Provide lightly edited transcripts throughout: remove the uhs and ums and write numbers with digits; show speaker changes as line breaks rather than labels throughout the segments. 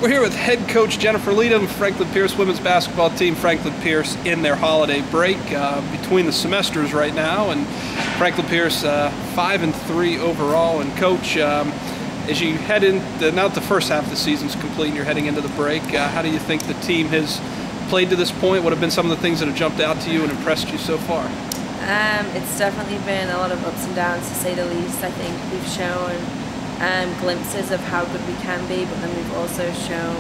We're here with head coach Jennifer Leedham, Franklin Pierce women's basketball team. Franklin Pierce in their holiday break between the semesters right now, and Franklin Pierce 5-3 overall. And coach, as you head in, now that the first half of the season's complete and you're heading into the break, how do you think the team has played to this point? What have been some of the things that have jumped out to you and impressed you so far?
It's definitely been a lot of ups and downs, to say the least. I think we've shown glimpses of how good we can be, but then we've also shown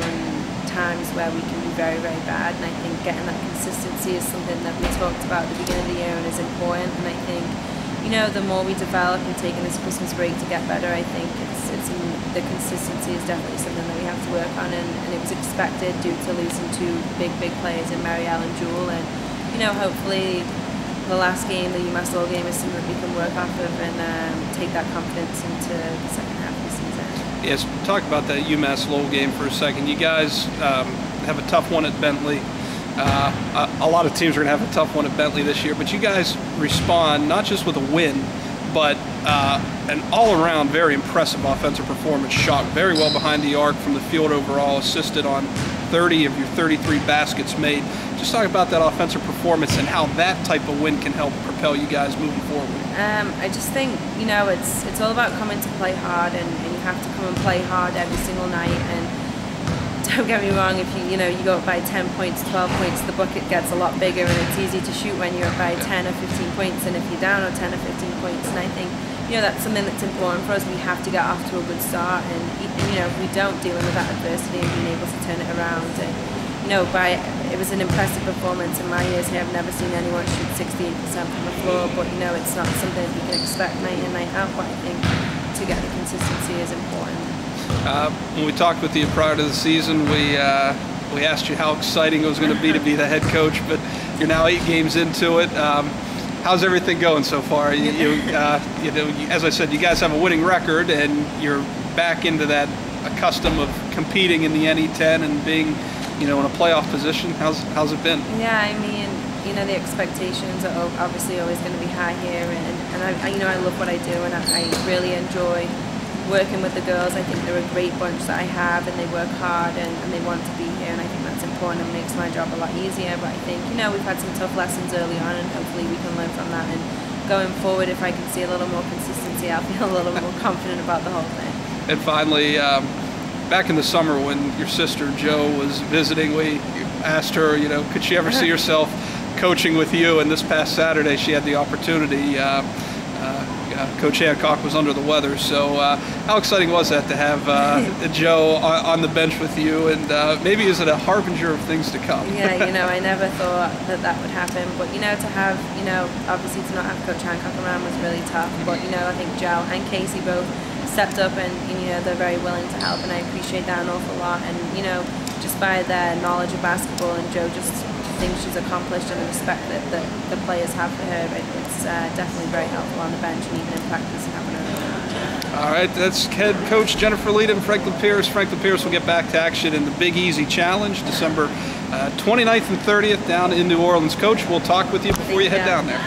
times where we can be very, very bad. And I think getting that consistency is something that we talked about at the beginning of the year and is important. And I think, you know, the more we develop and taking this Christmas break to get better, I think the consistency is definitely something that we have to work on. And it was expected due to losing two big players in Marielle and Jewel. And, you know, hopefully the last game, the UMass Lowell game, is something that we can work off of and take that confidence into the second half of the season.
Yes, talk about that UMass Lowell game for a second. You guys have a tough one at Bentley. A lot of teams are going to have a tough one at Bentley this year, but you guys respond not just with a win, but an all-around very impressive offensive performance. Shot very well behind the arc from the field overall, assisted on 30 of your 33 baskets made. Just talk about that offensive performance and how that type of win can help propel you guys moving forward.
I just think, you know, it's all about coming to play hard, and you have to come and play hard every single night. And don't get me wrong, if you go up by 10 points, 12 points, the bucket gets a lot bigger, and it's easy to shoot when you're up by 10 or 15 points, and if you're down on 10 or 15 points. And I think, you know, that's something that's important for us. We have to get off to a good start, and you know, if we don't, dealing with that adversity and being able to turn it around. And, you know, it was an impressive performance. In my years here, I've never seen anyone shoot 68% from the floor, but you know, it's not something we can expect night in, night out. But I think to get the consistency is important.
When we talked with you prior to the season, we asked you how exciting it was going to be the head coach, but you're now 8 games into it. How's everything going so far? You know, as I said, you guys have a winning record, and you're back into that custom of competing in the NE10 and being, you know, in a playoff position. How's it been?
Yeah, I mean, you know, the expectations are obviously always going to be high here, and I you know, I love what I do, and I really enjoy working with the girls. I think they're a great bunch that I have, and they work hard and they want to be here, and I think that's important and makes my job a lot easier. But I think, you know, we've had some tough lessons early on, and hopefully we can learn from that, and going forward, if I can see a little more consistency, I'll feel a little more confident about the whole thing.
And finally, back in the summer when your sister Jo was visiting, we asked her, you know, could she ever see herself coaching with you, and this past Saturday she had the opportunity. Coach Hancock was under the weather, so how exciting was that to have Jo on the bench with you, and maybe is it a harbinger of things to come?
Yeah, you know, I never thought that would happen, but you know, to have, you know, obviously to not have Coach Hancock around was really tough, but you know, I think Jo and Casey both stepped up, and you know, they're very willing to help, and I appreciate that an awful lot. And you know, just by their knowledge of basketball, and Jo just things she's accomplished and the respect that the players have for her, it's definitely very helpful on the bench and even in practice and having her.
All right, that's head coach Jennifer Leedham, Franklin Pierce. Franklin Pierce will get back to action in the Big Easy Challenge, December 29th and 30th down in New Orleans. Coach, we'll talk with you before you head down there.